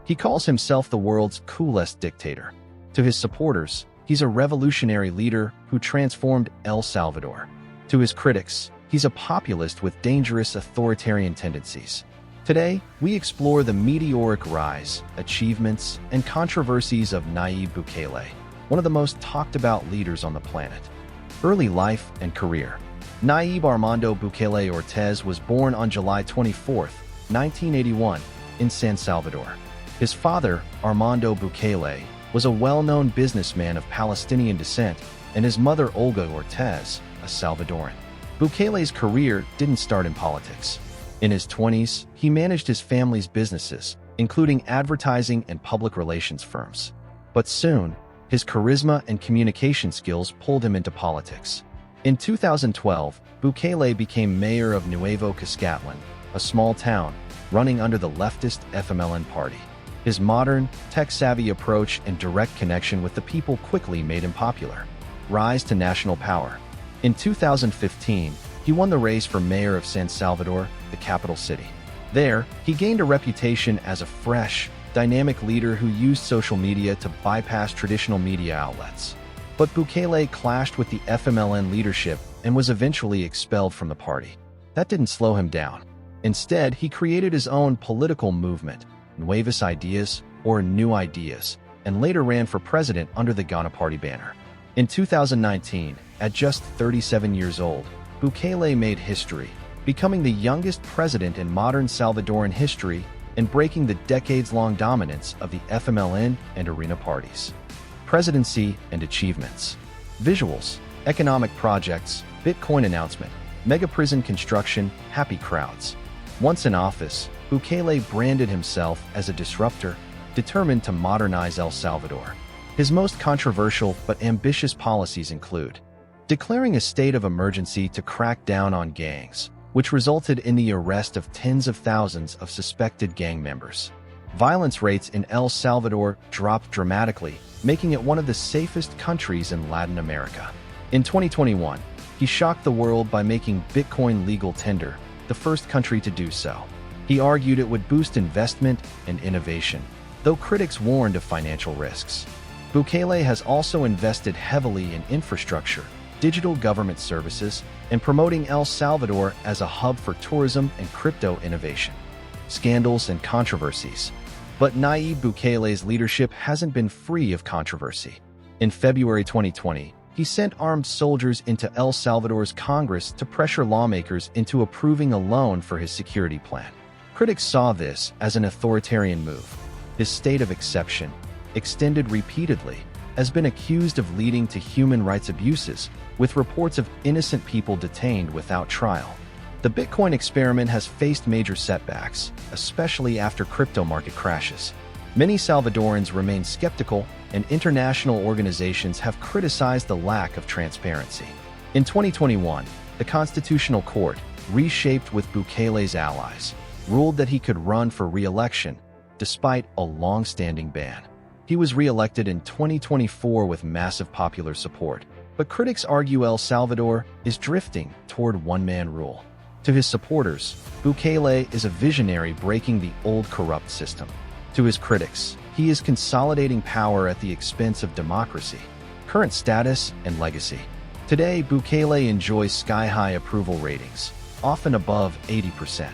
He calls himself the world's coolest dictator. To his supporters, he's a revolutionary leader who transformed El Salvador. To his critics, he's a populist with dangerous authoritarian tendencies. Today, we explore the meteoric rise, achievements, and controversies of Nayib Bukele, one of the most talked-about leaders on the planet. Early life and career. Nayib Armando Bukele Ortez was born on July 24, 1981, in San Salvador. His father, Armando Bukele, was a well-known businessman of Palestinian descent, and his mother, Olga Ortez, a Salvadoran. Bukele's career didn't start in politics. In his 20s, he managed his family's businesses, including advertising and public relations firms. But soon, his charisma and communication skills pulled him into politics. In 2012, Bukele became mayor of Nuevo Cuscatlán, a small town running under the leftist FMLN party. His modern, tech-savvy approach and direct connection with the people quickly made him popular. Rise to national power. In 2015, he won the race for mayor of San Salvador, the capital city. There, he gained a reputation as a fresh, dynamic leader who used social media to bypass traditional media outlets. But Bukele clashed with the FMLN leadership and was eventually expelled from the party. That didn't slow him down. Instead, he created his own political movement, Nuevas Ideas, or New Ideas, and later ran for president under the Ghana Party banner. In 2019, at just 37 years old, Bukele made history, becoming the youngest president in modern Salvadoran history and breaking the decades-long dominance of the FMLN and Arena parties. Presidency and achievements. Visuals, economic projects, Bitcoin announcement, mega prison construction, happy crowds. Once in office, Bukele branded himself as a disruptor, determined to modernize El Salvador. His most controversial but ambitious policies include declaring a state of emergency to crack down on gangs, which resulted in the arrest of tens of thousands of suspected gang members. Violence rates in El Salvador dropped dramatically, making it one of the safest countries in Latin America. In 2021, he shocked the world by making Bitcoin legal tender, the first country to do so. He argued it would boost investment and innovation, though critics warned of financial risks. Bukele has also invested heavily in infrastructure, digital government services, and promoting El Salvador as a hub for tourism and crypto innovation. Scandals and controversies. But Nayib Bukele's leadership hasn't been free of controversy. In February 2020, he sent armed soldiers into El Salvador's Congress to pressure lawmakers into approving a loan for his security plan. Critics saw this as an authoritarian move. His state of exception, extended repeatedly, has been accused of leading to human rights abuses, with reports of innocent people detained without trial. The Bitcoin experiment has faced major setbacks, especially after crypto market crashes. Many Salvadorans remain skeptical, and international organizations have criticized the lack of transparency. In 2021, the Constitutional Court, reshaped with Bukele's allies, ruled that he could run for re-election, despite a long-standing ban. He was re-elected in 2024 with massive popular support, but critics argue El Salvador is drifting toward one-man rule. To his supporters, Bukele is a visionary breaking the old corrupt system. To his critics, he is consolidating power at the expense of democracy, current status, and legacy. Today, Bukele enjoys sky-high approval ratings, often above 80%.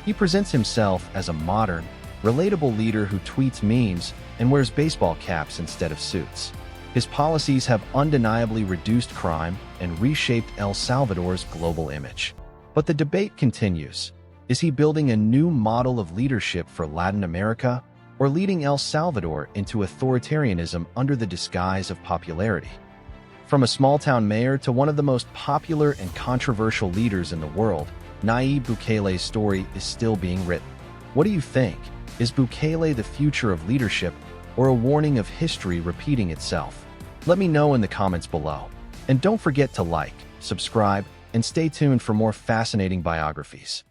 He presents himself as a modern, relatable leader who tweets memes and wears baseball caps instead of suits. His policies have undeniably reduced crime and reshaped El Salvador's global image. But the debate continues. Is he building a new model of leadership for Latin America, or leading El Salvador into authoritarianism under the disguise of popularity? From a small-town mayor to one of the most popular and controversial leaders in the world, Nayib Bukele's story is still being written. What do you think? Is Bukele the future of leadership, or a warning of history repeating itself? Let me know in the comments below. And don't forget to like, subscribe, and stay tuned for more fascinating biographies.